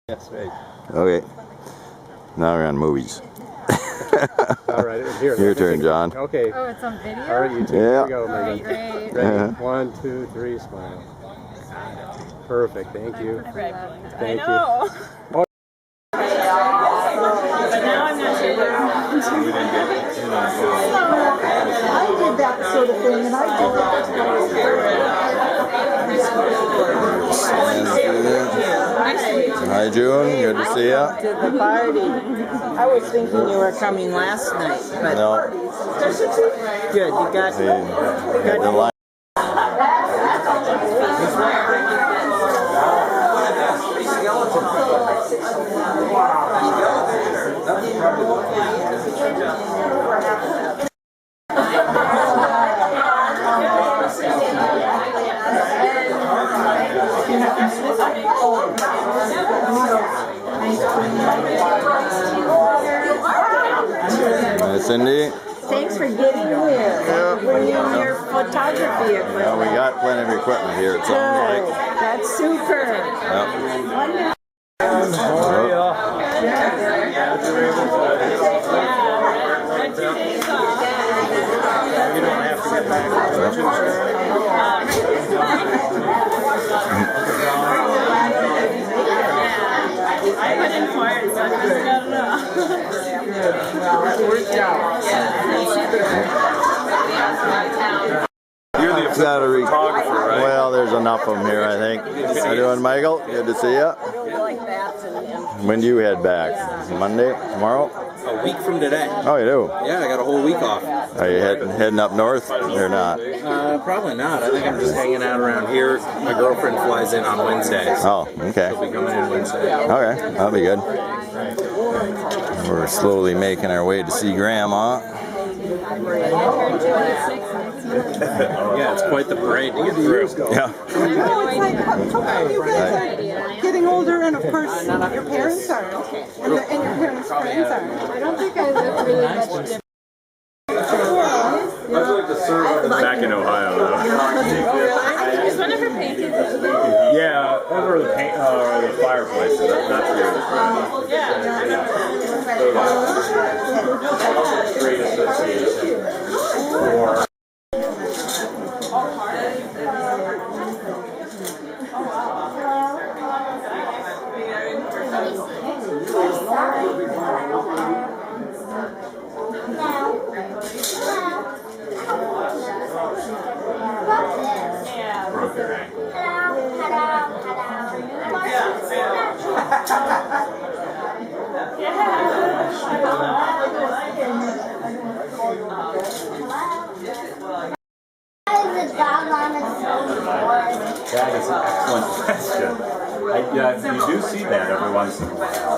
Yes, right. Okay. Now we're on movies. All right, here. Your turn, John. Okay. Oh, it's on video? All right, you two. Yeah. Here we go, All right, Megan. great. Ready? 1, 2, 3, smile. Perfect. Thank you. Thank you. Oh. But now I'm not sure. I did that sort of thing, and I Hi, June. Good to see ya. To the party. I was thinking you were coming last night, but No. good. You got The line. Cindy. Thanks for getting here. Yeah. Bringing your photography equipment. Well, we got plenty of equipment here. It sounds like. That's super. Yep. You don't have to get back. I put in for it, so I don't know. worked out. You're the photographer, right? Well, there's enough of them here, I think. How you doing, Michael? Good to see you. When do you head back? Monday? Tomorrow? A week from today. Oh, you do? Yeah, I got a whole week off. Are you heading up north or not? Probably not. I think I'm just hanging out around here. My girlfriend flies in on Wednesday. Oh, okay. She'll be coming in Wednesday. Okay, that'll be good. We're slowly making our way to see Grandma. Yeah, it's quite the parade to get through. Yeah. You guys are getting older, and of course, your parents are, and your parents' friends are. I don't think I look really much different. Back in Ohio, though. Is one of her paintings? Yeah, over the the fireplace. That's great association. Or broke your ankle. That is an excellent question. You do see that every once in a while.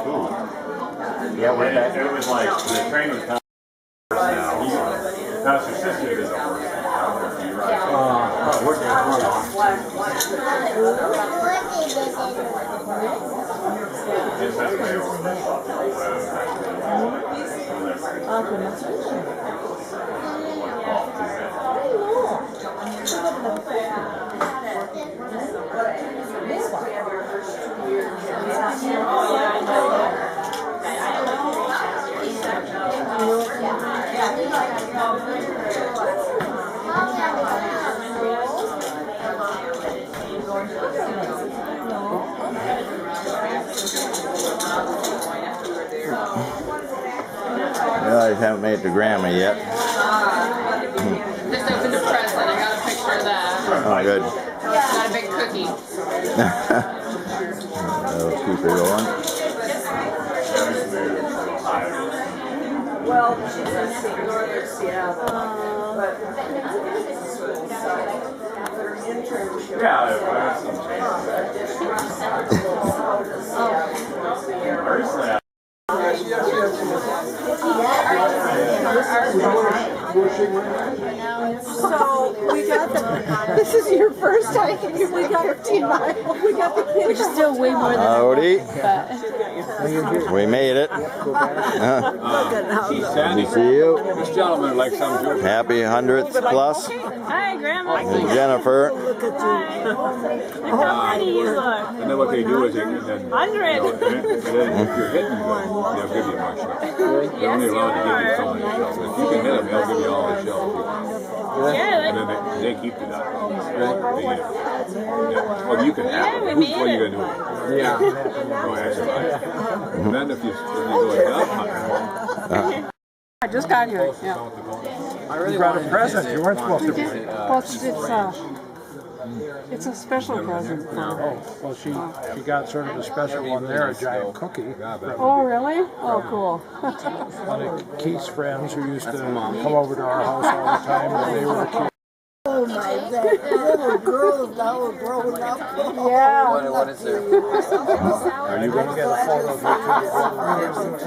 Cool. Yeah, it was like the train was coming now. That's your sister is a horse. Just has to be over the shop. Well, I haven't made it to Grandma yet. Just opened a present. I got a picture of that. Oh, good. Got a big cookie. That'll keep her going. Well, she's in northern Seattle. Yeah, I have some Personally, So we got the This is your first hike and you went 15 miles. We got the kids. Which is still way more than Howdy. but We made it. Good to see you. This gentleman likes some Jewish. Happy 100th plus. Hi, Grandma. And Jennifer. Look how funny you look. And then what they do is they then, and then 100. if you're hitting good, they'll give you my show. They're only allowed to give you some of the show. If you can hit them, they'll give you all the show. Yeah, And then they keep the dot. Well, you can have it. we What made are you going to do? Yeah. Go exercise. And then if you go enough hunting, I just got here. Yeah. You brought a present. You weren't supposed to bring it. Well, it's a special present for her. Well, she got sort of a special one there, a giant cookie. Oh, really? Oh, cool. One of Keith's friends who used to come over to our house all the time when they were kids. Oh my, that little girl now are grown up. Yeah. What is there? Are you going to get a photo of your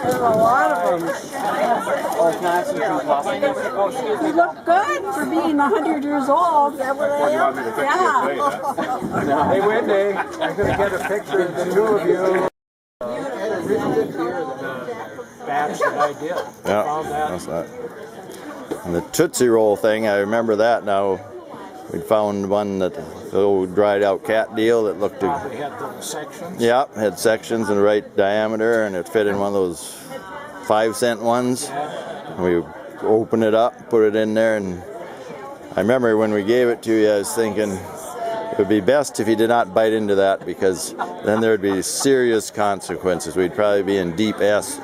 There's a lot of them. You look good for being 100 years old. Is that what I am? Yeah. Hey, Wendy, I'm going to get a picture of the two of you. Batch that I did. Yeah, that's that. And the Tootsie Roll thing, I remember that now. We found one that the old dried out cat deal that looked They had the sections. yeah, had sections in the right diameter and it fit in one of those 5-cent ones. We opened it up, put it in there, and I remember when we gave it to you, I was thinking it would be best if you did not bite into that because then there would be serious consequences. We'd probably be in deep S.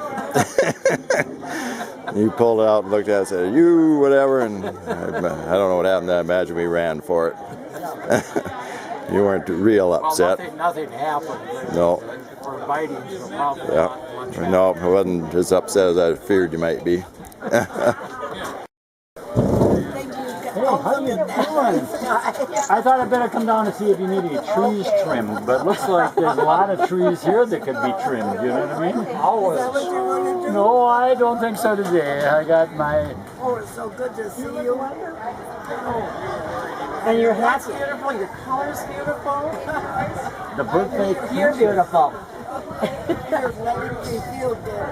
You pulled it out and looked at it and said, you, whatever, and I don't know what happened. I imagine we ran for it. You weren't real upset. Well, nothing happened. No. For biting, so probably Yeah. No, I wasn't as upset as I feared you might be. Hey, how you doing? I thought I'd better come down to see if you need any trees trimmed, but looks like there's a lot of trees here that could be trimmed, you know what I mean? Always. No, I don't think so today. I got my... Oh, it's so good to see you. And your hat's beautiful, your color's beautiful. The birthday... You're beautiful. You're making me feel good.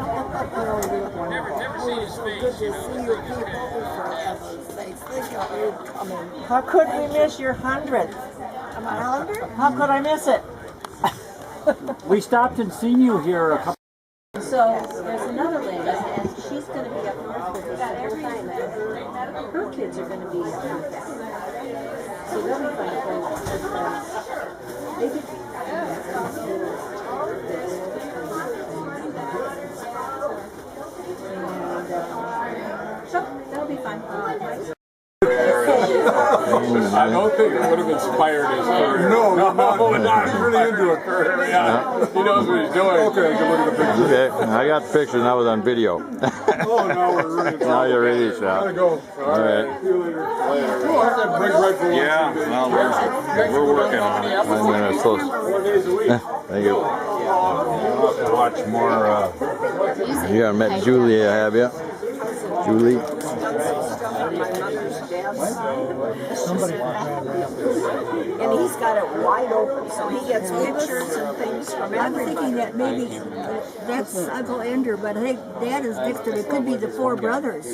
never seen his Good to see you people, for heaven's sakes. Think of you coming. How could we miss your 100th? Am I 100? How could I miss it? We stopped and seen you here a couple... so there's another lady, and she's going to be up north with us the whole time. Her kids are going to be up north. So they'll be fun to play with. So that'll be fun. I don't think it would have inspired his career. No, not he's really into it. Yeah. He knows what he's doing. Okay, good look at the picture. Okay, I got the picture and I was on video. Oh, now we're really Now you're really shot. Gotta go. All right. See you later. We'll have that break right for lunch. Yeah, well, we're working on it. I'm gonna close. 4 days a week. Thank you. We'll have to watch more. You haven't met Julie, have you? Julie? And he's got it wide open, so he gets pictures and things from I'm thinking everybody. that maybe that's Uncle Ender, but I think Dad is next to it. It could be the four brothers.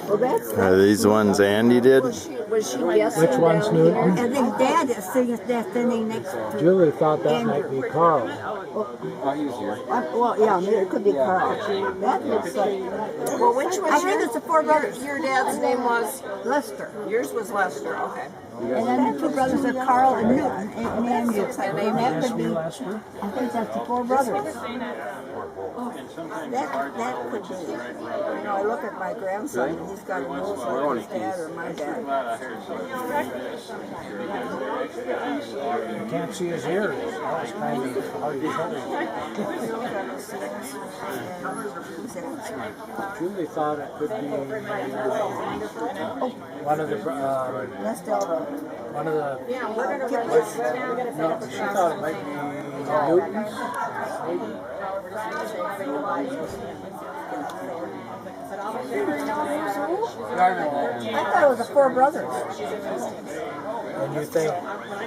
Well, that's Are these ones Andy did? was she guessing? Which one's down Newton? I think Dad is standing next to Julie thought that might be Carl. well, yeah, maybe it could be Carl. That looks like. Well, which was I think it's the four brothers. your dad's name was? Lester. Yours was Lester, okay. And then the two brothers are Carl and Newton and Andrew. And that could be, I think that's the four brothers. That could be. You know, I look at my grandson and he's got a nose like his dad or my dad. You can't see his ears. That's kind of hard to tell. Julie thought it could be one of the one of the no, she thought it might be Newton's. I thought it was the four brothers. And you think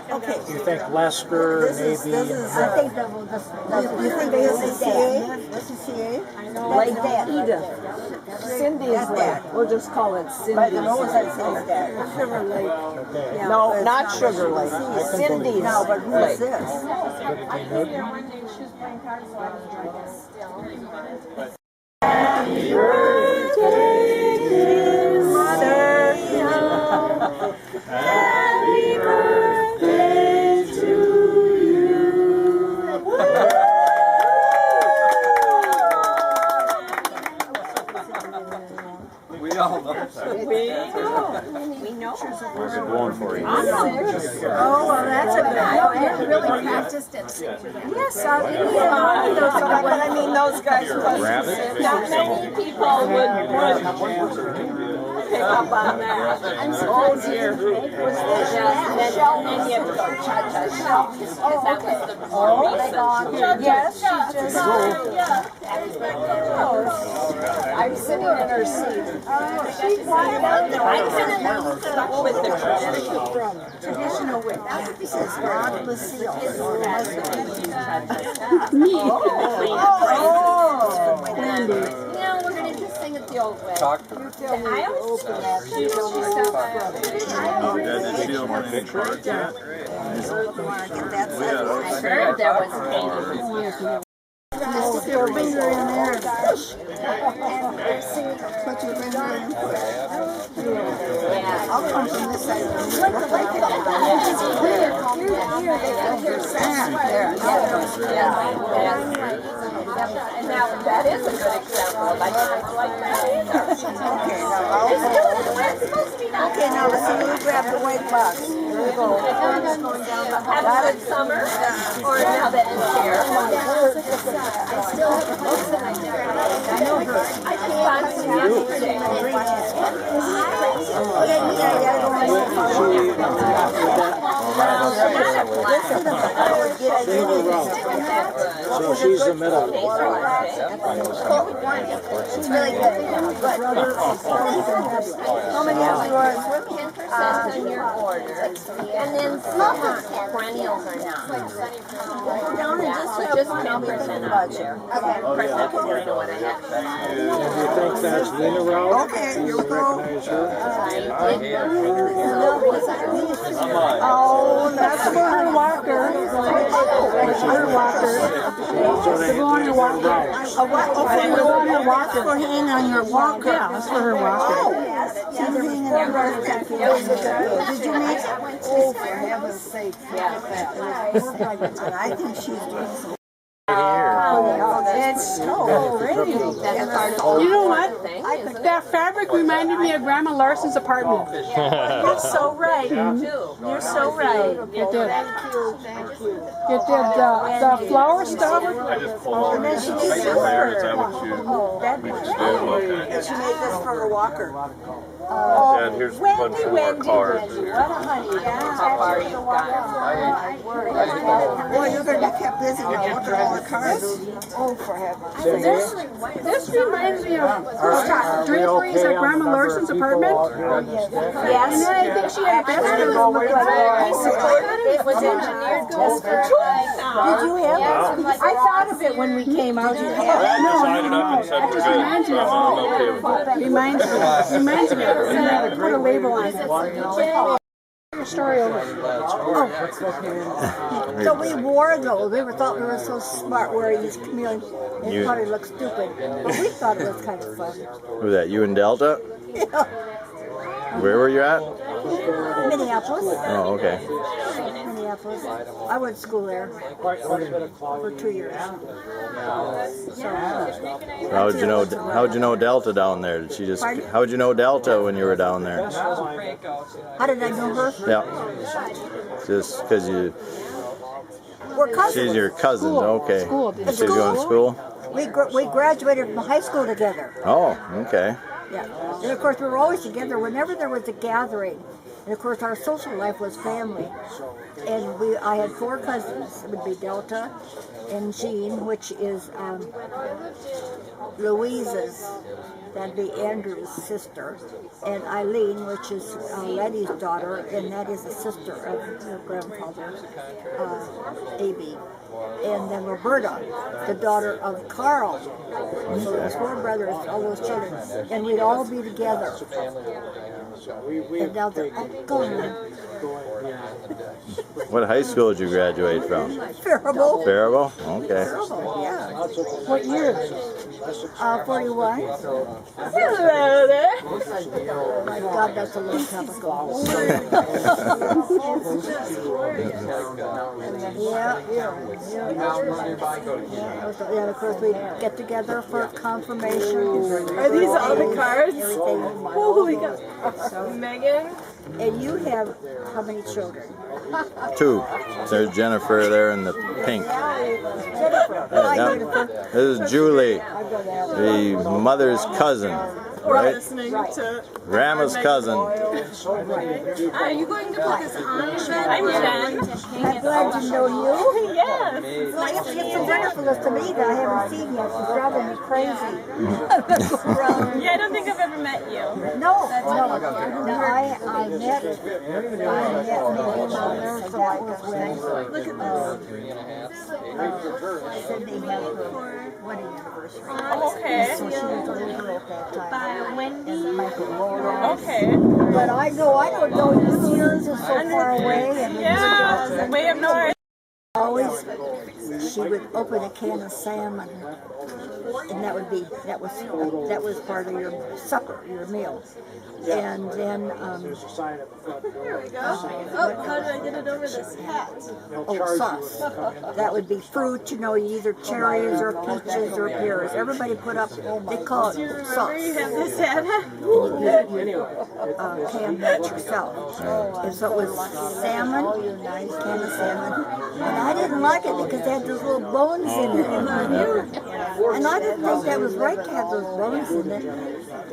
Okay. Lester This is, maybe? I think that was You think this is CA? This is CA? like that. Edith. Cindy's dad. We'll just call it Cindy's. By the nose, I'd say that. Sugar Lake. Okay. No, not Sugar Lake. Cindy's. No, but who Lake. is this? Could it be Newton? How's it going for you? Oh, well, that's a good. I haven't really practiced it. Yes, But I mean, those guys Rabbit? Not many people would pick up on that. Oh, dear. And then you have to go cha-cha-cha, because that was the more recent. Yes, she just. I'm sitting in her seat. She's walking out there. I'm sitting with the traditional. Traditional with. This is God Lucille. Oh, No, we're going to just sing it the old way. I always I heard there was pain. just stick your finger in there. Put your finger in. I'll come from this side. And now that is a good example. I don't like that either. Okay, now let's see who grabbed the white box. There we go. Have a good summer, or now that it's here. I still have a book that I know her. I just found some yesterday. So she's the middle. It's really good. How many of you are swimming? 10% in your order, and then some perennials are not. Down and Just 10% up there. Of course, that's what I have. And you think that's Lena Rao? Okay, Do here you we go. recognize her? Oh, that's For her walker. Her walker. So they Go on your walker. a what? Oh, Go on your walker. for hanging on your walker. Yeah, that's for her walker. She's hanging on your walker. Did you make it? Oh, for heaven's sake. And I think she's doing some. It's so pretty. You know what? That fabric reminded me of Grandma Larson's apartment. You're so right. You're so right. It did. It did. The flower stuff. I just pulled over. And then she did Is that what you? that'd be great. And she made this for her walker. Dad, here's a bunch of more cars. How far you've gone. Boy, you're going to be kept busy now. Look at all the cars. Oh, for heaven's sake. This reminds me of draperies at Grandma Larson's apartment. Yes. And then I think she had bedrooms that looked like It was engineered just for Did you have it? I thought of it when we came out here. Decided up and said we're good. Reminds me of Reminds me of it. And I put a label on it. Your story over. So we wore those. We thought we were so smart wearing these chameleons. It probably looked stupid. But we thought it was kind of fun. Who's that? You in Delta? Yeah. Where were you at? Minneapolis. Oh, okay. Minneapolis. I went to school there for 2 years. How'd you know Delta down there? Did she just? How'd you know Delta when you were down there? How did I know her? Yeah. Just because We're cousins. she's your cousin. Okay. School. She's going to school? We graduated from high school together. Oh, okay. Yeah. And of course we were always together whenever there was a gathering. And of course our social life was family. And I had 4 cousins. It would be Delta and Jean, which is Louise's, that'd be Andrew's sister, and Eileen, which is Letty's daughter, and that is a sister of her grandfather, A.B. And then Roberta, the daughter of Carl. So there's 4 brothers, all those children, and we'd all be together. And now they're all gone. What high school did you graduate from? Faribault. Faribault? Okay. Yeah. What year? 41. Hello there. Oh my God, that's a long time ago. Yeah, of course we get together for confirmation. Are these all the cards? Holy God. Megan? And you have how many children? 2. There's Jennifer there in the pink. This is Julie, the mother's cousin, right? Listening to Grandma's cousin. Are you going to put this on, Jen? I'm Jen. I'm glad to know you. Yes. It's a wonderful to meet that I haven't seen yet. She's driving me crazy. Yeah, I don't think I've ever met you. No. I met Megan Miller, so that was when Sydney had her wedding anniversary. Oh, okay. So she was over at that time. And Michael Laura. Okay. But I don't know, the Sears is so far away. And Yeah, we have no idea. always, she would open a can of salmon, and that was part of your supper, your meal. And then, Here we go. Oh, how did I get it over this hat? sauce. That would be fruit, either cherries or peaches or pears. Everybody put up, they call Do you it remember sauce. you have this hat? Can that yourself. And so it was salmon, can of salmon. And I didn't like it because it had those little bones in it. And I didn't think that was right to have those bones in it.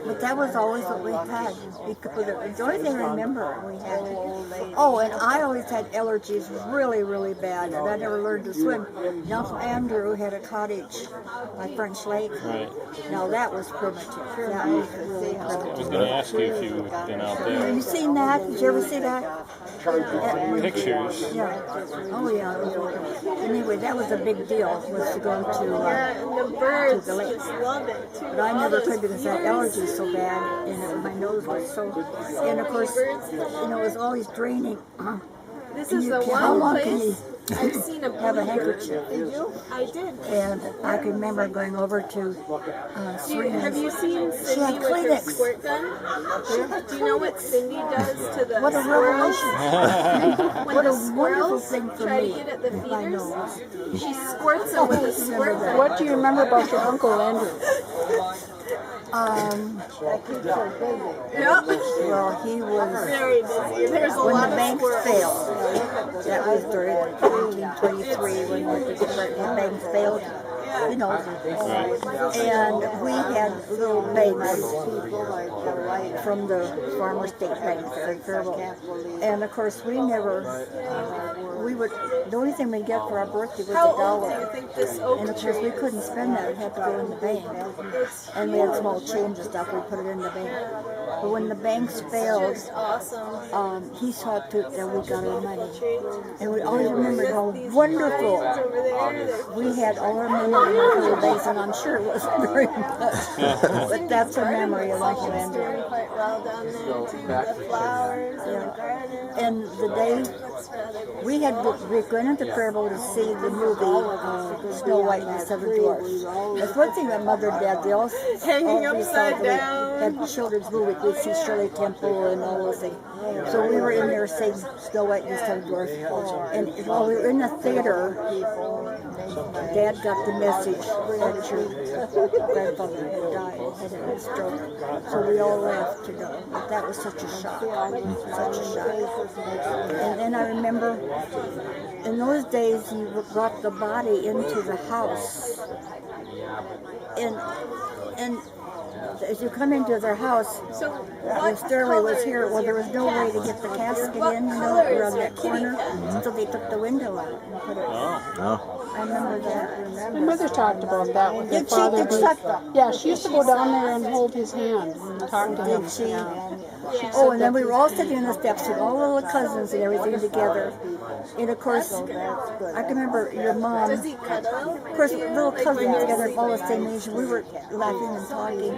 But that was always what we had. We could put it, the only thing I remember we had. Oh, and I always had allergies really, really bad. And I never learned to swim. Now Andrew had a cottage by French Lake. Right. Now that was primitive. That was really I was primitive. going to ask you if you've been out Have there. you seen that? Did you ever see that? Pictures. Yeah. Oh yeah. Anyway, that was a big deal. Was to go to And the birds the lake. just love it too. But I never could because I had allergies so bad, and my nose was so. And of course, it was always draining. This And is you the can- how one long can place you I've seen a have a beaver. handkerchief? Did you? I did. And I can remember going over to Serena's. Have you seen She Cindy had with her Kleenex. squirt gun? Do you know what Cindy does to the What a squirrels? revelation! When What the a wonderful squirrels thing for try me. to get at the I know. feeders, she squirts them with a squirt gun. What do you remember about your Uncle Andrew? Yep. Well, he was. Very busy. There's a When lot the of banks squirrels. failed, that was during 1923 when the banks failed, and we had little banks from the Farmer State Bank there in Faribault. And of course, the only thing we'd get for our birthday was How old do $1. you think this oak And of course, tree we couldn't spend that. It had to go in the bank. And we had small change and stuff. We put it in the bank. But when the banks failed, awesome. he saw to it that we got our money. And we always remembered how wonderful we had all our money in the little banks. And I'm sure it wasn't very much. But that's a memory of Uncle Andrew. Quite well down there too. The flowers and the garden. And the day we went into Faribault to see the movie Snow White and the Seven Dwarfs. That's one thing that Mother and Dad, they all Hanging all upside decided down. Had children's movie. We'd see Shirley Temple and all those things. So we were in there seeing Snow White and the Seven Dwarfs. And while we were in the theater, Dad got the message that your grandfather had died, had had a stroke. So we all laughed, But that was such a shock. Such a shock. And then I remember in those days you brought the body into the house. And as you come into their house, the stairway was here. Well, there was no way to get the casket in, around that corner. So they took the window out and put it. I remember that. My mother talked about that with her Did she? father. Did Suckta? Yeah, she used to go down there and hold his hand and talk to him. Did she? Yeah. Oh, and then we were all sitting on the steps with all the little cousins and everything together. And of course, I can remember your mom. Of course, little cousins together, all the same age. We were laughing and talking.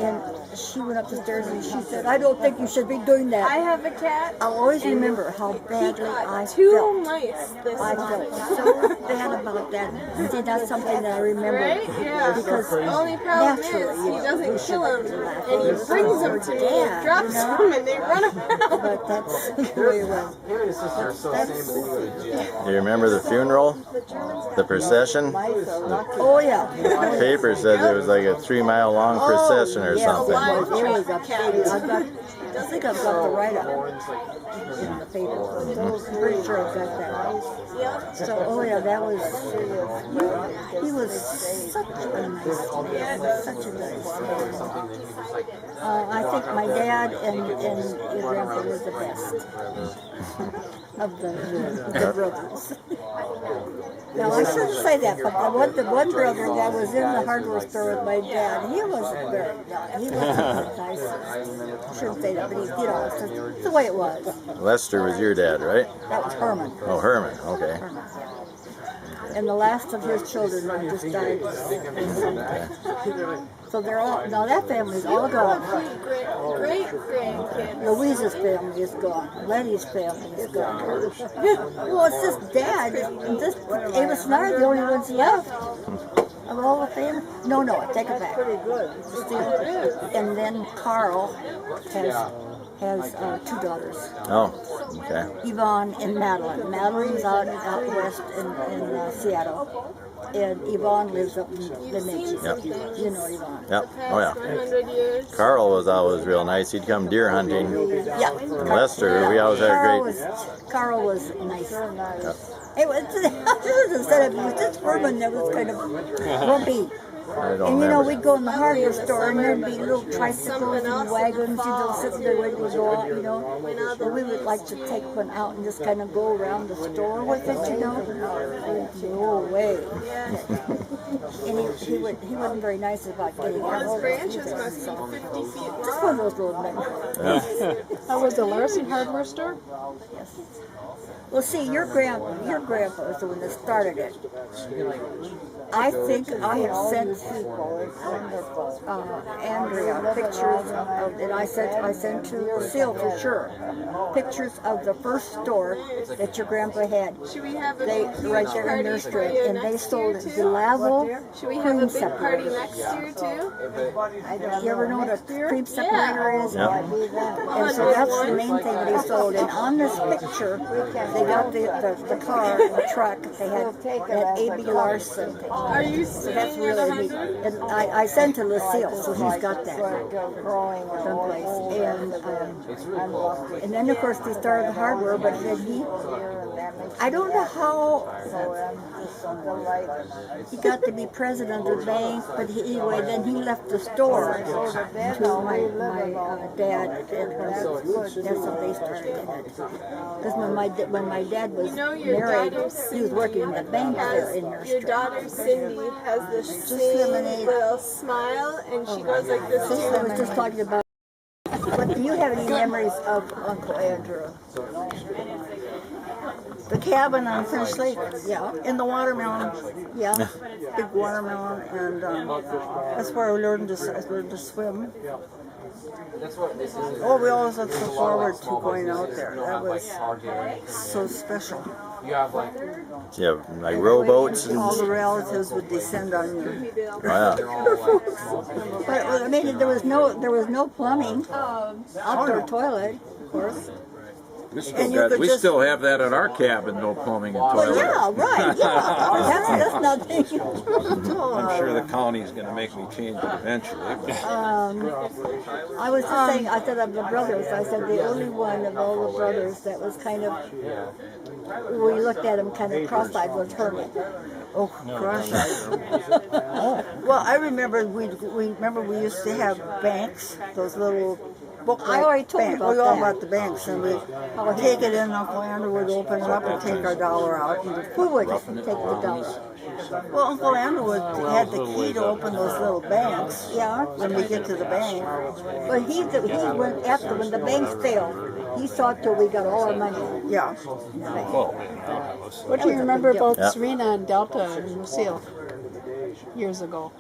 And she went up the stairs and she said, "I don't think you should be doing that." I have a cat. I'll always remember how badly I Two felt. mice this I month. felt so bad about that. See, that's something that I remember. Right? Yeah. Because The only problem naturally, is he doesn't kill them, laugh. and he brings them to me and drops them, and they run around. But that's the way it was. You remember the funeral? The procession? Oh, yeah. The paper said it was like a 3-mile-long procession or something. It was a big, I think I've got the write-up in the paper. I'm pretty sure I've got that. So, oh yeah, that was, he was such a nice man, such a nice man. I think my dad and your grandpa were the best of the brothers. Now, I shouldn't say that, but the one brother that was in the hardware store with my dad, he wasn't very nice. He wasn't the nicest. I shouldn't say that, but he, you know, it's just the way it was. Lester was your dad, right? That was Herman. Oh, Herman, okay. Herman. And the last of his children just died. So they're all, now that family's all gone. Great grandkids. Louise's family is gone. Letty's family is gone. Well, it's just Dad. And this Amos and I are the only ones left of all the family. No, I take it back. And then Carl has 2 daughters. Oh, okay. Yvonne and Madeline. Madeline's out west in Seattle. And Yvonne lives up in the Midges. Yep. You know Yvonne. Yep. Oh, yeah. 100 years. Carl was always real nice. He'd come deer hunting. Yeah. And Lester, we always had a great... Carl was nice. Yep. It was, instead of, it was just Herman that was kind of grumpy. I don't And you know, remember. we'd go in the hardware store and there'd be little tricycles and wagons, you know, sitting there waiting to go out, you know. And we would like to take one out and just kind of go around the store with it, you know. No way. And he wasn't very nice about getting out. Those branches must be 50 feet long. Just one of those little men. That was the Larson hardware store? Yes. Well, see, your grandpa was the one that started it. I think I have sent Andrea pictures of, and I sent to Lucille for sure, pictures of the first store that your grandpa had. Should we have a They huge right there in party their for street, you and they next sold year it. too? Gelavel Should we have cream a big party separator. next year too? You ever know what a cream separator is? Yeah. And so that's the main thing that he sold. And on this picture, they got the car, the truck. They had that A.B. Larson. Are you So that's serious? really neat. And I sent to Lucille, so she's got that someplace. And then of course they started the hardware, but then I don't know how he got to be president of the bank, but anyway, then he left the store to my dad, and that's how they started it. Because when my dad was married, he was working in the bank there in their Your street. daughter Cindy has the same little smile, and she goes like this. I was just talking about. But do you have any memories of Uncle Andrew? The cabin on French Lake. Yeah. In the watermelon. Yeah. Big watermelon, and that's where I learned to swim. Oh, we always looked so forward to going out there. That was so special. Yeah, like rowboats and... All the relatives would descend on you. Wow. But I mean, there was no plumbing. Outdoor toilet, of course. We still have that at our cabin, no plumbing and toilet. Well, yeah, right. Yeah. That's not thinking. I'm sure the county's going to make me change it eventually. I was just saying, I said of the brothers, I said the only one of all the brothers that was kind of, we looked at him kind of cross-eyed was Herman. Oh, gosh. Well, I remember we used to have banks, those little booklet. I already told you bank. about We all that. bought the banks, and we take it in. Uncle Andrew would open it up and take our dollar out. Who would take the dollar? Well, Uncle Andrew had the key to open those little banks. Yeah. When we get to the bank. But he went after when the banks failed. He saw till we got all our money. Yeah. What do you remember about Yeah. Serena and Delta and Lucille years ago?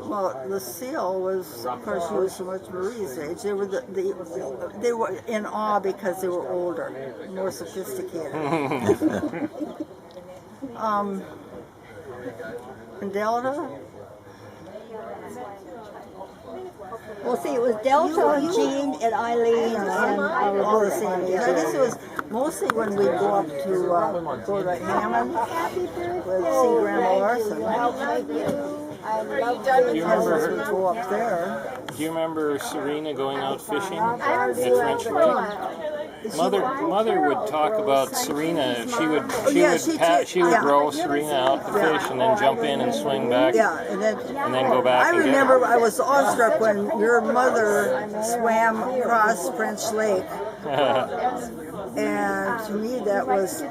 Well, Lucille was, of course, she was so much Marie's age. They were they were in awe because they were older, more sophisticated. And Delta. Well, see, it was Delta, Jean, and Eileen, and all the same age. I guess it was mostly when we'd go up to go to Hammond with see Grandma Larson. We'd go up there. Do you remember Serena going out fishing at French Lake? Mother would talk about Serena. She would row Serena out to fish and then jump in and swing back. Yeah, and then go back. I remember I was awestruck when your mother swam across French Lake. And to me, that was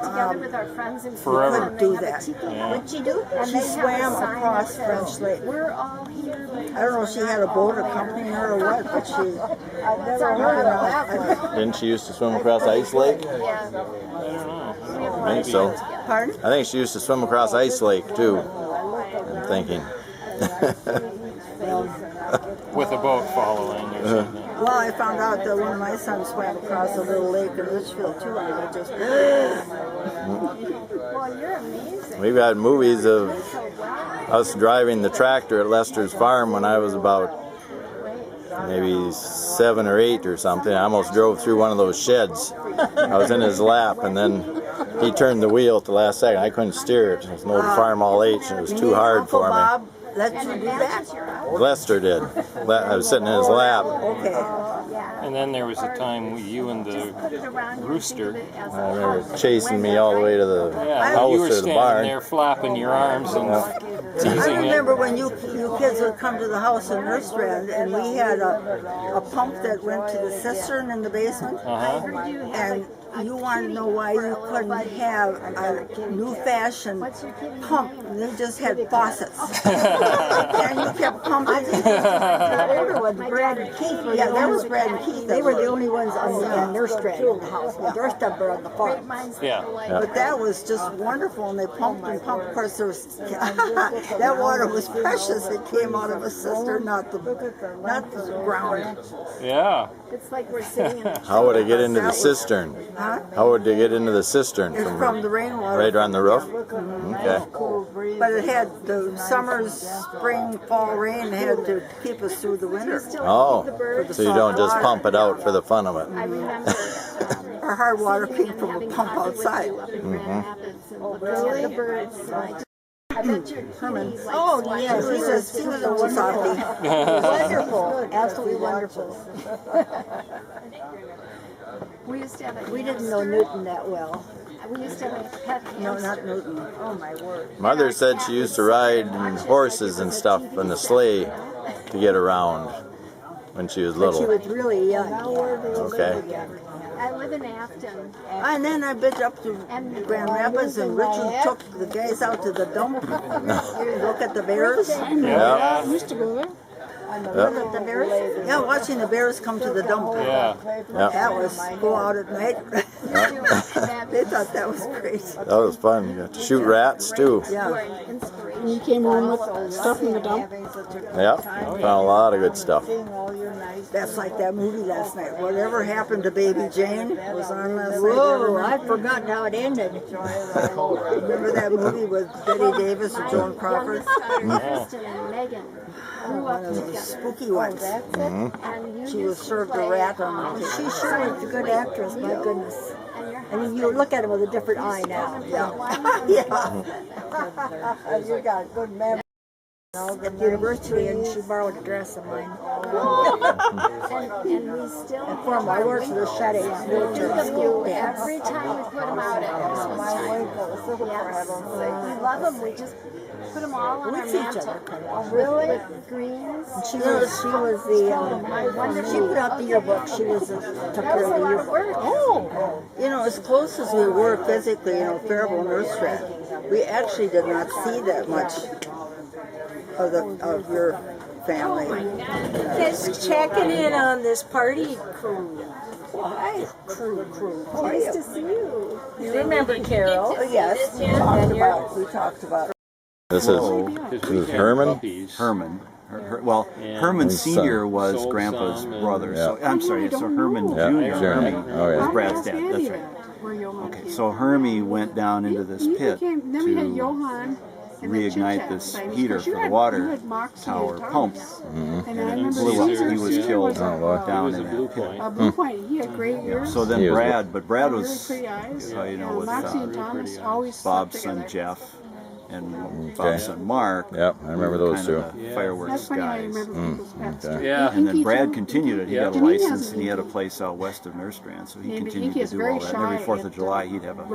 forever. Couldn't do that. Yeah. What'd she do? She swam across French Lake. I don't know if she had a boat accompanying her or what, but she. Didn't she used to swim across Ice Lake? I don't know. I think so. Pardon? I think she used to swim across Ice Lake too. I'm thinking. With a boat following or something. Well, I found out that one of my sons swam across a little lake in Litchfield too, and I just. Well, you're amazing. We've had movies of us driving the tractor at Lester's farm when I was about maybe 7 or 8 or something. I almost drove through one of those sheds. I was in his lap, and then he turned the wheel at the last second. I couldn't steer it. It was an old Farm All H, and it was too hard for me. Bob let you do that? Lester did. I was sitting in his lap. Okay. And then there was a time you and the rooster. I remember chasing me all the way to the house you were or the standing barn. there flapping your arms and teasing I remember it. when you kids would come to the house in Nurstrand, and we had a pump that went to the cistern in the basement. And you want to know why you couldn't have a new-fashioned pump. They just had faucets. And you kept pumping. The older ones, Brad and Keith, were Yeah, that was Brad and Keith. They were the only ones on the nurse strand in the house. The rest of them were on the farm. Yeah. But that was just wonderful, and they pumped and pumped. Of course, there was that water was precious. It came out of a cistern, not the ground. Yeah. It's like we're sitting in a How would it get into the cistern? Huh? How would they get into the cistern? It's from the rainwater. Right on the roof? Okay. But it had the summer's, spring, fall rain had to keep us through the winter. Oh, so you don't just pump it out for the fun of it. I remember Our hard water came from a pump outside. the birds. I bet your Herman. Oh, yes, He was a softie. wonderful, absolutely wonderful. We used to have We didn't know Newton that well. We used to have a pet No, hamster. not Newton. Oh, my word. Mother said she used to ride horses and stuff in the sleigh to get around when she was But she little. was really young. Okay. I live in Afton. And then I been up to Grand Rapids, and Richard took the guys out to the dump. Look at the bears. Yeah. I used to go there. Look at the bears. Yeah, watching the bears come to the dump. Yeah. That was go out at night. They thought that was great. That was fun. You got to shoot rats too. Yeah. And you came home with stuff in the dump. Yeah. Found a lot of good stuff. That's like that movie last night. Whatever happened to Baby Jane was on last night. Whoa, I've forgotten how it ended. Remember that movie with Betty Davis and Joan Crawford? Kristen and Megan grew up One of those together. spooky ones. And you She was used to served a play rat on all the the She table. sure is a good actress, my goodness. I mean, you look at him with a different eye now. Yeah. You got good memory. At the university, and she borrowed a dress of mine. and we still For my work for the Shadings think military of school you dance. every time we put them out at Christmas time. We love them. We just put them all on our mantle. Oh, really? With greens. She was the, she put out the yearbook. She was took care of the yearbook. Oh, you know, as close as we were physically, you know, Faribault Nursery, we actually did not see that much of your family. Just checking in on this party crew. Hi, crew. Nice to see you. You remember Carol? Oh, yes, we talked about. This is Herman? Herman. Herman Sr. was Grandpa's brother. So I'm sorry, so Herman Jr. Hermie was Brad's dad. That's right. Okay, so Hermie went down into this pit to reignite this heater for the water tower pump, and it blew up. He was killed down in that pit. Blue Point, he had great ears. So then Brad was, pretty eyes. you know, with Moxie and Thomas always Bob's son Jeff and Bob's son Mark. Yep, I remember those two. Fireworks guys. Yeah. And then Brad continued it. He got a license and he had a place out west of Nursestrand, so he continued to do all that. And every 4th of July he'd have an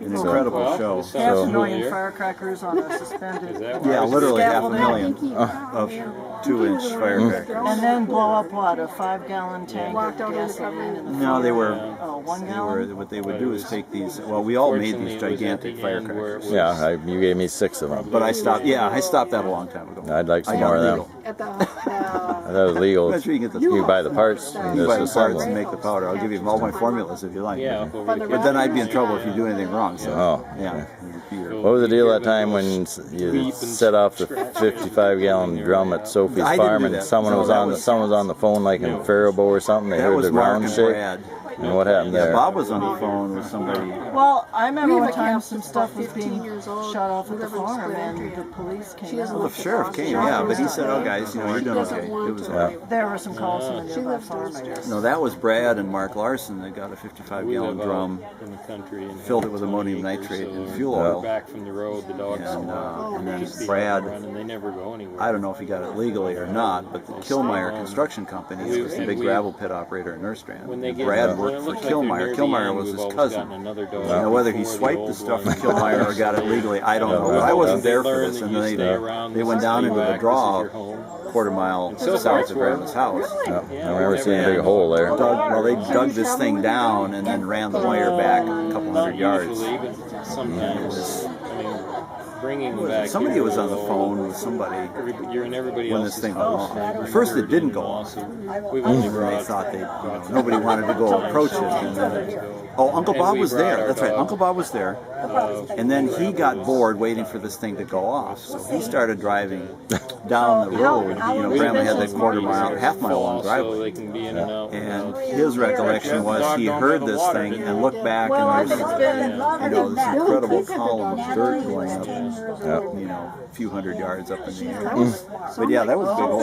incredible show. Half a million firecrackers on a suspended. Yeah, literally half a million of 2-inch firecrackers. And then blow up what, a 5-gallon tank of gasoline in the No, they were. 1 gallon. What they would do is take these. Well, we all made these gigantic firecrackers. Yeah, you gave me 6 of them. But I stopped. Yeah, I stopped that a long time ago. I'd like some more of them. I thought it was legal. I'm sure you can get You buy the parts. You buy the parts and make the powder. I'll give you all my formulas if you like. Yeah, but then I'd be in trouble if you do anything wrong. So, yeah. What was the deal that time when you set off the 55-gallon drum at Sophie's farm and someone was on the phone like in Faribault or something? They heard the ground shake. And what happened there? Bob was on the phone with somebody. Well, I remember one time some stuff was being shot off at the farm and the police came out. Well, the sheriff came, yeah, but he said, "Oh, guys, you know, you're doing okay." It was there were some calls from the nearby farm, I guess. No, that was Brad and Mark Larson that got a 55-gallon drum, filled it with ammonium nitrate and fuel oil. Back from the road, the dogs and then Brad, I don't know if he got it legally or not, but the Killmeyer Construction Company was the big gravel pit operator in Nursestrand. Brad worked for Killmeyer. Killmeyer was his cousin. Now, whether he swiped the stuff from Killmeyer or got it legally, I don't know. I wasn't there for this, and then they went down into the draw, quarter-mile south of Grandma's house. I remember seeing a big hole there. They dug this thing down and then ran the wire back a couple hundred yards. Somebody was on the phone with somebody when this thing went off. At first it didn't go off. They thought nobody wanted to go approach it. And then, Uncle Bob was there. That's right, Uncle Bob was there. And then he got bored waiting for this thing to go off. So he started driving down the road. Grandma had that half-mile long driveway. And his recollection was he heard this thing and looked back and there's this incredible column of dirt going up. A few hundred yards up in the air. But yeah, that was a big hole.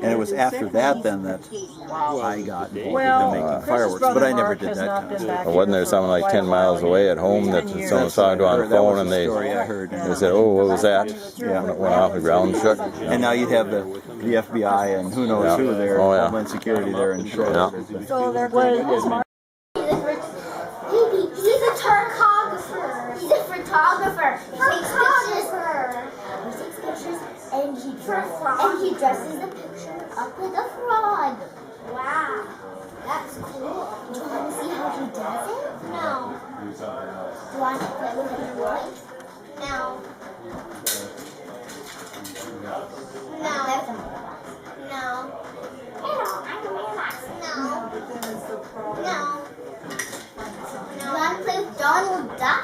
And it was after that then that I got involved in making fireworks. But I never did that kind of stuff. Wasn't there someone like 10 miles away at home that someone was talking to on the phone and they said, "Oh, what was that?" When it went off, the ground shook. And now you'd have the FBI and who knows who there, Homeland Security there and shit. So they're going to He's a photographer. He's a photographer. He takes pictures and he dresses the picture up with a frog. Wow, that's cool. Do you want to see how he does it? No. Do you want to play with the boys? No. No. No. I'm a relax. No. No. You want to play with Donald Duck?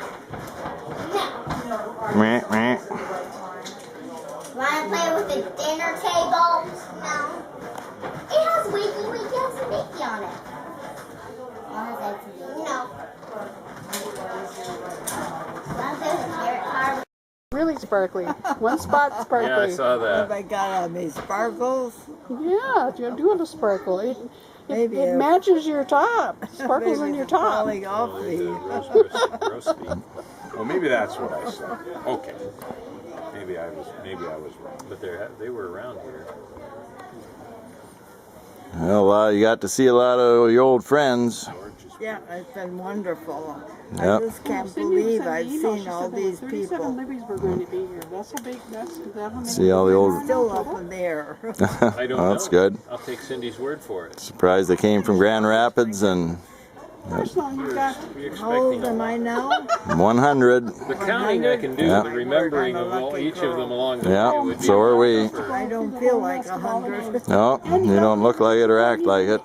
No. Meh, meh. Want to play with the dinner table? No. It has Wakey Wakey has a Mickey on it. No. Want to play with Carrot Car? Really sparkly. One spot sparkly. Yeah, I saw that. Oh my God, on these sparkles. Yeah, you do have a sparkle. It matches your top. Sparkles in your top. Falling off me. Well, maybe that's what I said. Okay. Maybe I was wrong. But they were around here. Well, you got to see a lot of your old friends. George is Yeah, it's been wonderful. Yep. I just can't believe I've seen all these 37 people. Libby's were going to be here. That's how big. That's that how many. See all the old. Still up in the air. I don't Well, that's know. good. I'll take Cindy's word for it. Surprised they came from Grand Rapids and. First of all, you got. How old am I now? 100. The counting I can do, Yeah. the remembering of all, each of them along the way Yeah, would be so are we. I don't feel like 100. No, you don't look like it or act like it.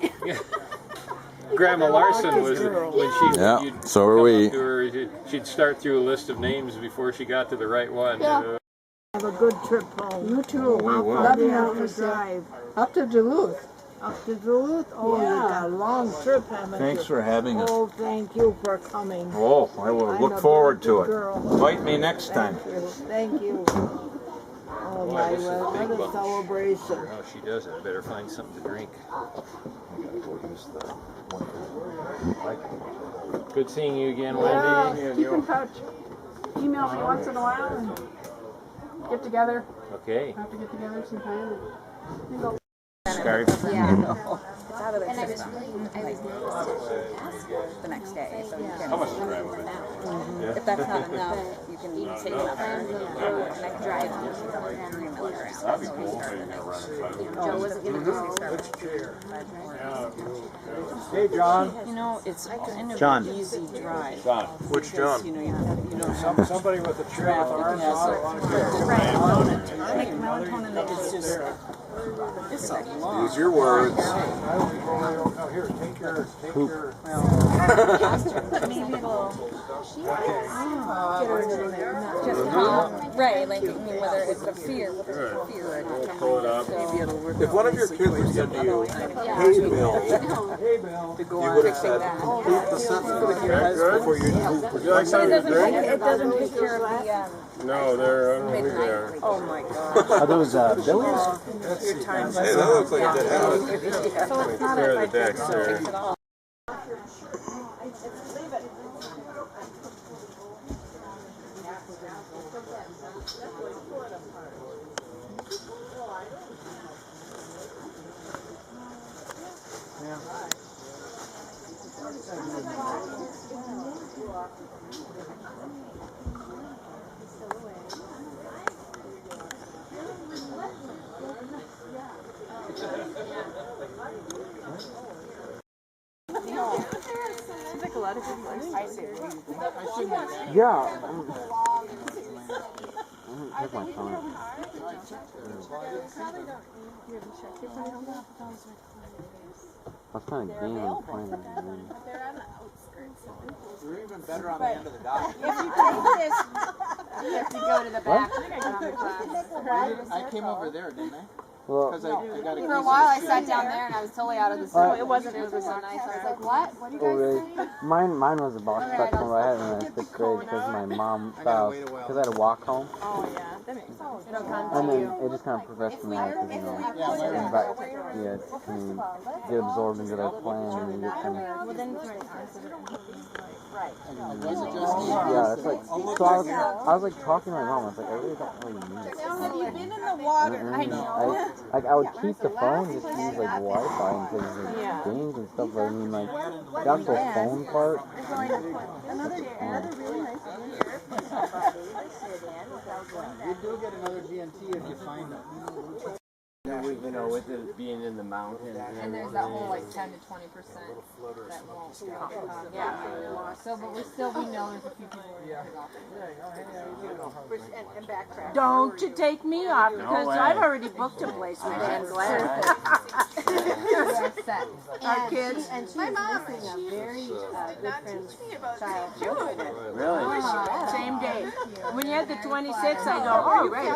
Grandma Larson was when she. Yeah, you'd so are come we. up to her, she'd start through a list of names before she got to the right one. Yeah. Have a good trip home. You too. How will. far do you have to drive? Up to Duluth. Up to Duluth? Oh, Yeah. you got a long trip, haven't you? Thanks for having us. Oh, thank you for coming. Oh, I will I'm look a forward good to it. girl. Invite me next time. Thank you. Thank you. Oh, Boy, my this is a word, big what a bunch. celebration. Oh, she does it. I better find something to drink. Good seeing you again, Yeah, Wendy. keep in touch. Email me once in a while and get together. Okay. Have to get together sometime. And go. Skype. It's out of their system. Like, the next day, so you can. How much is drive with it? If that's not enough, you can take another and drive 3 milligrams. That'd be cool. How you gonna run it? Joe wasn't gonna go. Hey, John. You know, it's kind of John. an easy drive. John. Which John? You know, you don't have Somebody with a tree with arms out. like melatonin. It's just, it's a lot. Use your words. Oh, here, take your. Maybe it'll just calm. Right, like, I mean, whether it's a fear, Pull it up. If one of your kids had said to you, hey Bill, you would have said, complete the sentence before you move. Would you like something to drink? It doesn't take care of the, No, they're, I don't know who they are. Oh my God. Are those Billies? Your time. Hey, that looks like a dead house. so it's not There a, are the decks there. Seems like a lot of people are spicy. Yeah. Take my phone. I was kind of gaming and playing. We're even better on the end of the dock. If you take this, you have to go to the back. I came over there, didn't I? Well, Because I got For a while, I sat down there and I was totally out of the zone. It was so nice. I was like, what? What do you oh, guys really? say? Mine was a box spectrum I had in 6th grade because my mom thought because I had to walk home. Oh, yeah. That makes sense. It'll come And to then you. it just kind of progressed from there because, you know, get absorbed into their plan and you get kind of. Well, then Yeah, it's like, so I was like talking to my mom, I was like, I really don't really need it. have you been in the water? I know. I would keep the phone just to use like Wi-Fi and because like games and stuff, but I mean like, the actual phone part. Another really nice You do get another GNT if you find it. You know, with it being in the mountains. And there's that whole like 10 to 20% that won't come. Yeah. So, but we know there's a few people who are and backtrack. Don't you take me off because I've already booked a place with Dan Glad. Our kids. And my mom is a very good friend's child. Really? Same day. When you had the 26, I go, oh, right.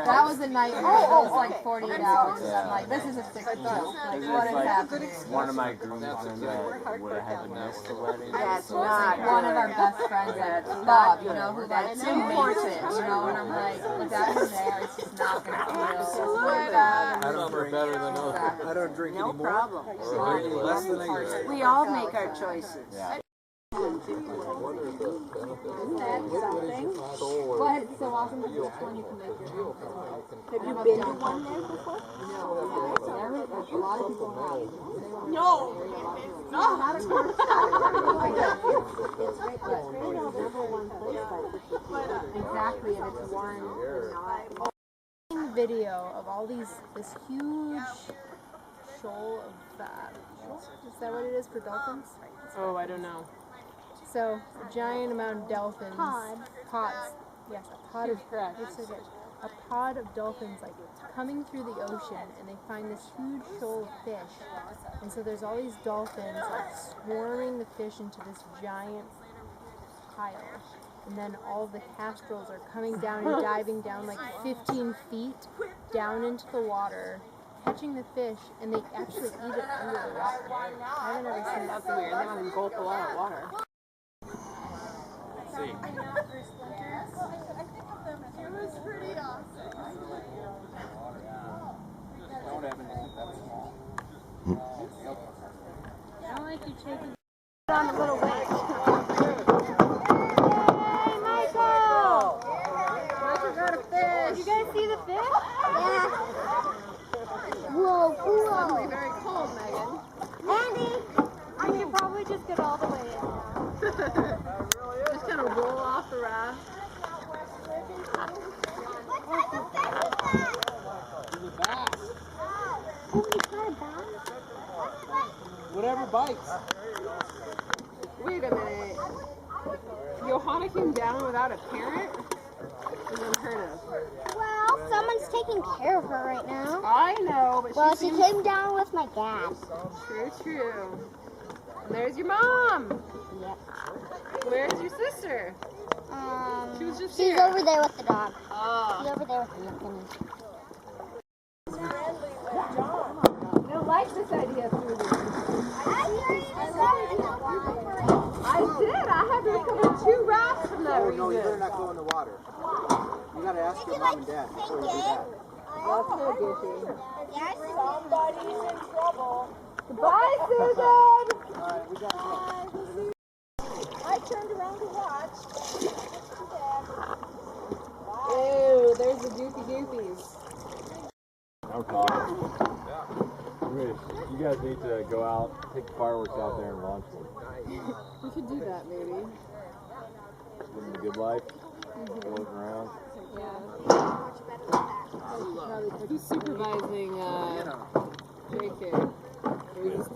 That was a nightmare. It was like 48 hours. I'm like, this is a sick deal. Like, what is happening? One of my groomsmen that would have had to miss the wedding. That's not one of our best friends at Bob, you know, who like important, you know, and I'm like, without him there, it's just not going to feel I don't drink better than I don't drink No anymore. problem. Or any less than I used to. We all make our choices. But it's so awesome because it's one you can make your own. Have you been to one there before? No, a lot of people have. No. Exactly, and it's warm. Video of all this huge shoal of is that what it is for dolphins? Oh, I don't know. So a giant amount of dolphins. Pods. Yes, a pod of a pod of dolphins like coming through the ocean, and they find this huge shoal of fish. And so there's all these dolphins like swarming the fish into this giant pile. And then all the castrals are coming down and diving down like 15 feet down into the water, catching the fish, and they actually eat it under the water. I haven't ever seen that. That's weird. They want to gulp a lot of water. Let's see. It was pretty awesome. Don't have anything that small. I don't like you taking On a little witch. Did you guys see the fish? Yeah. Whoa, whoa. Suddenly very cold, Megan. Andy. I could probably just get all the way in now. Just kind of roll off the raft. Whatever bites. Wait a minute. Johanna came down without a parent? It's unheard of. Well, someone's taking care of her right now. I know, but Well, she came down with my dad. True, true. And there's your mom. Yep. Where's your sister? She was just She's here. over there with the dog. Oh. She's over there with the kitten. I don't like this idea, Susie. I did. I had to recover 2 rafts from that reason. No, you better not go in the water. You gotta ask your mom and dad before you do that. That's so goofy. Yes, somebody's in trouble. Goodbye, Susan! Alright, we got to I turned around to watch. Ew, there's the goofy goofies. Okay. You guys need to go out, take the fireworks out there and launch them. We could do that, maybe. Give them the good life. Floating around. Yeah. Who's supervising JK?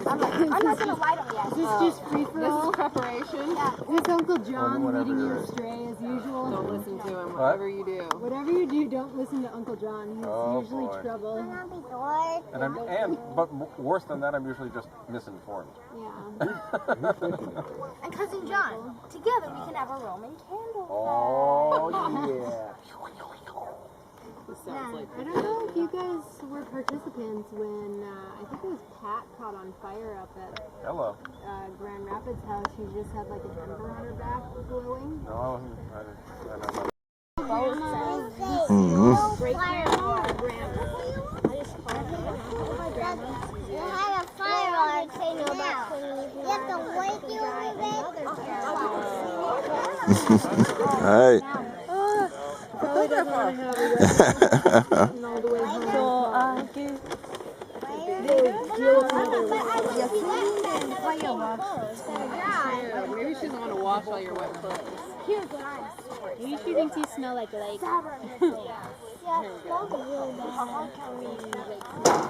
I'm not gonna light them yet. Is this just free for This all? is preparation? Yeah. Is this Uncle John leading you astray as usual? Don't listen to him, whatever you do. Whatever you do, don't listen to Uncle John. He's usually I'm trouble. gonna be bored. But worse than that, I'm usually just misinformed. Yeah. And Cousin John. Together we can have a Roman candle. Oh, yeah. This sounds like I don't know if you guys were participants when I think it was Pat caught on fire up at Hello. Grand Rapids house. She just had like an ember on her back glowing. No, I don't know. Break you had a fire on say no back when you have to wake you Alright. Probably doesn't want to have it all the way home. Yeah, maybe she doesn't want to wash all your wet clothes. Maybe she thinks you smell like a lake. I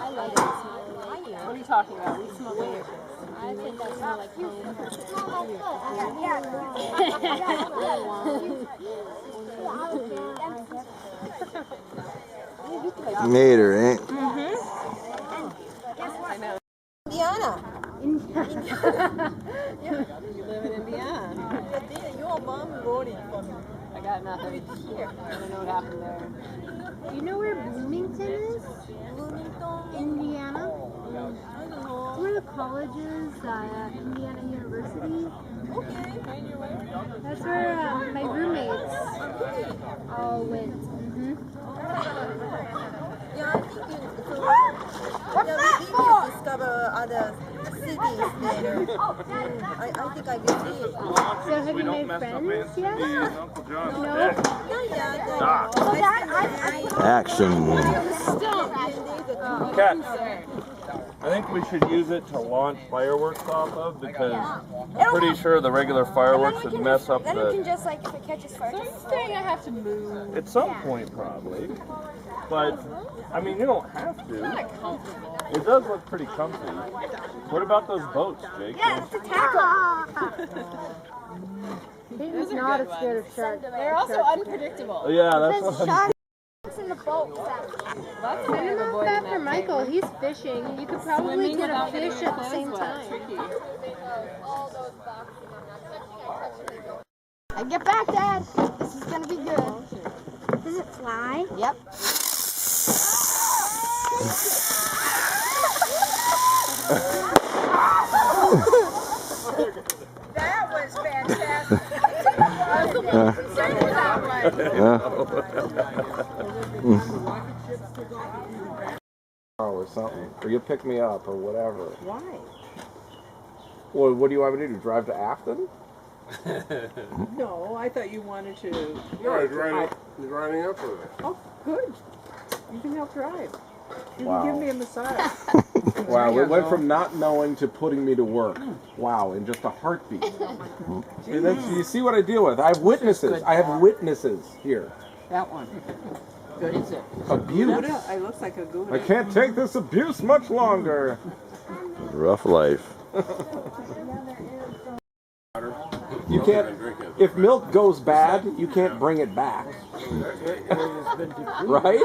love it. What are you talking about? We smell delicious. I think I smell like home. Made her, ain't? I know. Indiana. You live in Indiana. Your mom wrote it for me. I got nothing. I don't know what happened there. Do you know where Bloomington is? Indiana? It's where the college is, Indiana University. That's where my roommates all went. Yeah, I think we need to discover other cities later. I think I will see it. So have you made friends yet? No? Action. Stop. Cat. I think we should use it to launch fireworks off of because I'm pretty sure the regular fireworks would mess up Then we can the. just like if it catches fire. So you're saying I have to move? At some point, probably. But I mean, you don't have to. It does look pretty comfy. What about those boats, Jake? Yeah, it's a tackle. He's not scared of sharks. They're also unpredictable. Yeah, that's what I'm. In the boat. That's kind of not bad for Michael. He's fishing. You could probably get a fish at the same time. I get back, Dad. This is gonna be good. Does it fly? Yep. That was fantastic. Or something, or you pick me up, or whatever. Why? Well, what do you want me to do? Drive to Afton? No, I thought you wanted to. No, he's riding up with it. Oh, good. You can help drive. You Wow. can give me a massage. Wow, we went from not knowing to putting me to work. Wow, in just a heartbeat. And that's, you see what I deal with? I have witnesses. I have witnesses here. That one. Good is it? Abuse. Gouda? It looks like a Gouda. I can't take this abuse much longer. Rough life. You can't. If milk goes bad, you can't bring it back. Right?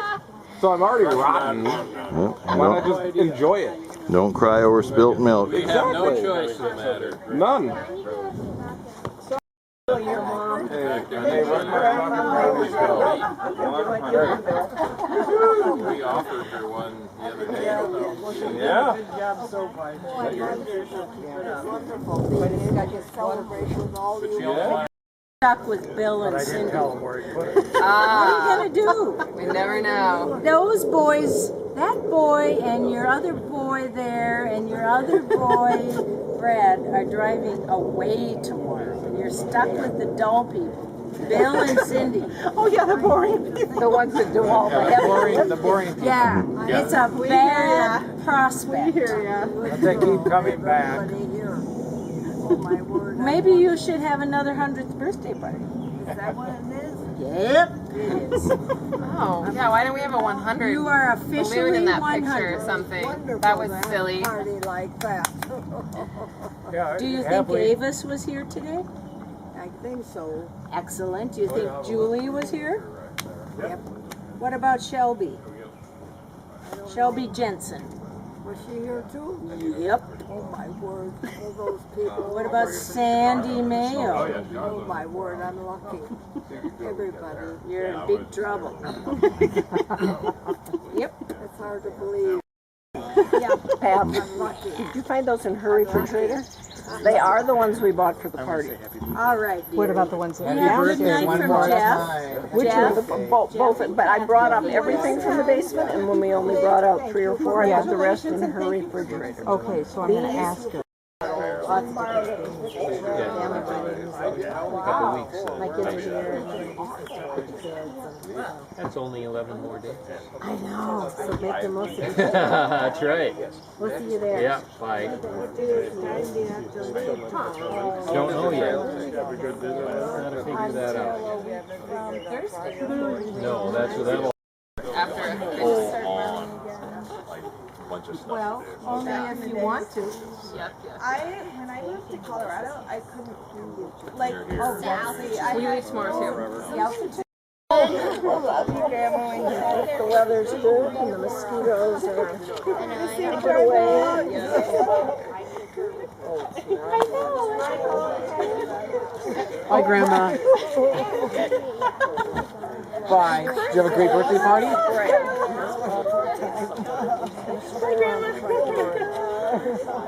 So I'm already rotten. Why not just enjoy it? Don't cry over spilt milk. We have no choice in the matter. None. Your mom. We offered her one the other day. Yeah. Good job so far. Wonderful. But it's got your celebration with all the Stuck with Bill and Cindy. What are you gonna do? We never know. Those boys, that boy and your other boy there and your other boy, Brad, are driving away tomorrow. And you're stuck with the dull people. Bill and Cindy. Oh yeah, the boring people. The ones that do all the boring people. Yeah, it's a bad prospect. But they keep coming back. Maybe you should have another 100th birthday party. Is that what it is? Yep, it is. Oh, yeah, why don't we have a 100? You are Balloon officially in that 100. picture or something. That was silly. Party like that. Do you think Avis was here today? I think so. Excellent. Do you think Julie was here? Yep. What about Shelby? Shelby Jensen. Was she here too? Yep. Oh my word. All those people. What about Sandy Mayo? Oh my word, I'm lucky. Everybody. You're in big trouble. Yep. It's hard to believe. Yeah, Pam, did you find those in her refrigerator? They are the ones we bought for the party. All right, dear. What about the ones that Yeah, good night from Jeff. Which are the, both, but I brought up everything from the basement, and when we only brought out 3 or 4, I put the rest in her refrigerator. Okay, so I'm going to ask her. A couple weeks. My kids are here. That's only 11 more days. I know, so make the most of it. That's right. We'll see you there. Yeah, bye. Don't know yet. Gotta figure that out. No, that's what that'll. After Bunch of stuff. Well, only if you want to. Yep, When I moved to Colorado, I couldn't do like see, Will you eat s'mores here? I love you, Grandma. The weather's good and the mosquitoes are put away. Bye, Grandma. Bye. Did you have a great birthday party? Hi, Grandma.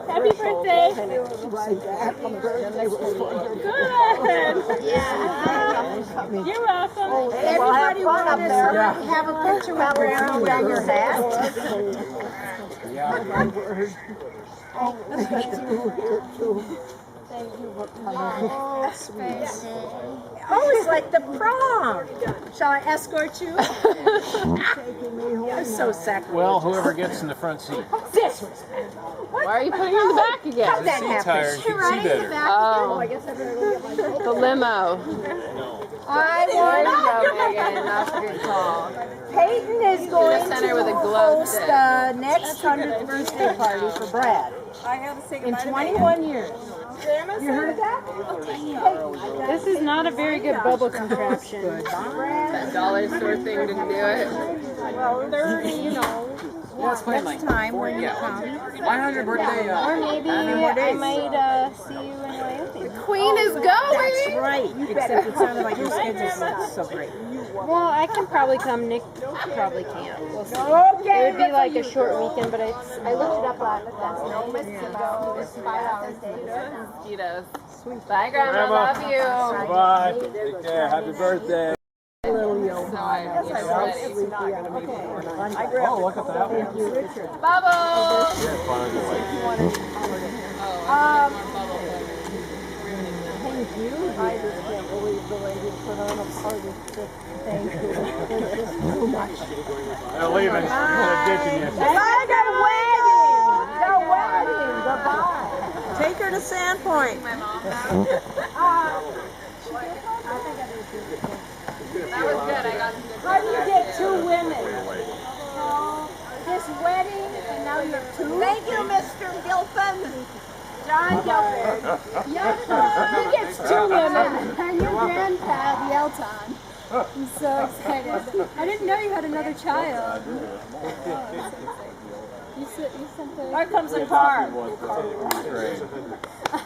Happy birthday. Good. Yeah. You're welcome. Everybody want to have a picture with Grandma wearing your hat? Oh, sweet. Oh, it's like the prom. Shall I escort you? You're so sacrilegious. Well, whoever gets in the front seat. This was Why are you putting her in the back again? How'd that Seat's happen? higher, you can see better. Oh, the limo. I There you want go, Megan. That's a good call. Peyton is going Should've sent to her with a glow host stick. the next 100th birthday party for Brad. In 21 years. You heard of that? This is not a very good bubble contraption. That dollar store thing didn't do it. Well, they're, you know, next time when you come. 100th birthday. Or maybe I might see you in Wyoming. The Queen is going! That's right. Except it sounded like your schedule's not so great. Well, I can probably come. Nick probably can't. We'll see. Okay, It would be like a short weekend, but I looked it up last night. It's 5 hours. Mosquitoes. Bye, Grandma. Love you. Bye. Take care. Happy birthday. Little yo. Oh, look at that one. Bubble. Thank you. I just can't believe the way you put on a party. Thank you. There's just too much. They're leaving. They're ditching you. The wedding. Goodbye. Take her to Sandpoint. That was good. I got some good. How do you get 2 women? This wedding, and now you have 2? Thank you, Mr. Gilpin. John Gilbert. He gets 2 women. And your grandpa, the Elton. I'm so excited. I didn't know you had another child. You sent the... Here comes the car.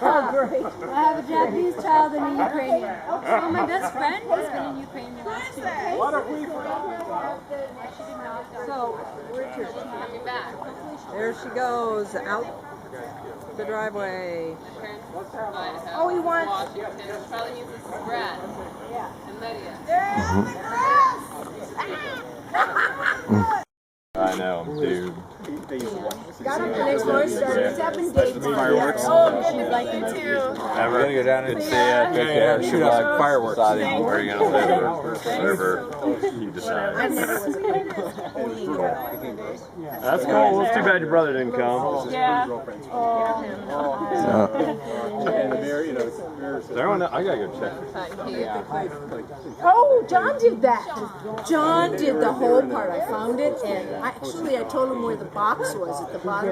Oh, great. I have a Japanese child and a Ukrainian. Oh, my best friend has been in Ukraine the last 2 days. What have we forgotten? So, Richard, there she goes out the driveway. Oh, he wants... Washington. Probably needs a spread. Yeah. And Lydia. I know, dude. Got him the next door started 7 days. Fireworks. Oh, she'd like it too. We're gonna go down and see shoot like fireworks. Deciding where you're gonna live or whatever you decide. That's cool. Well, it's too bad your brother didn't come. Yeah. I gotta go check. Oh, John did that. John did the whole part. I found it, and I told him where the box was at the bottom